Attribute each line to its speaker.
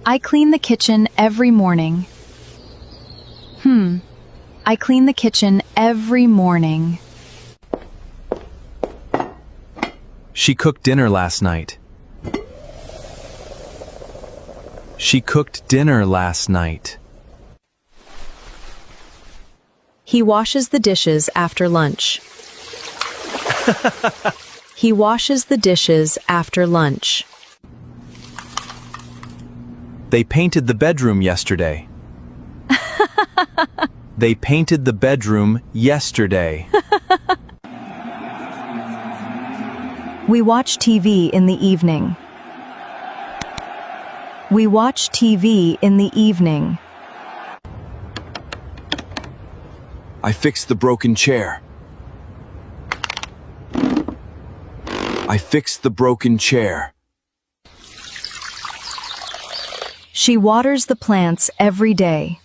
Speaker 1: I clean the kitchen every morning. I clean the kitchen every morning.
Speaker 2: She cooked dinner last night. She cooked dinner last night.
Speaker 1: He washes the dishes after lunch. He washes the dishes after lunch.
Speaker 2: They painted the bedroom yesterday. They painted the bedroom yesterday.
Speaker 1: We watch TV in the evening. We watch TV in the evening.
Speaker 2: I fixed the broken chair. I fixed the broken chair.
Speaker 1: She waters the plants every day.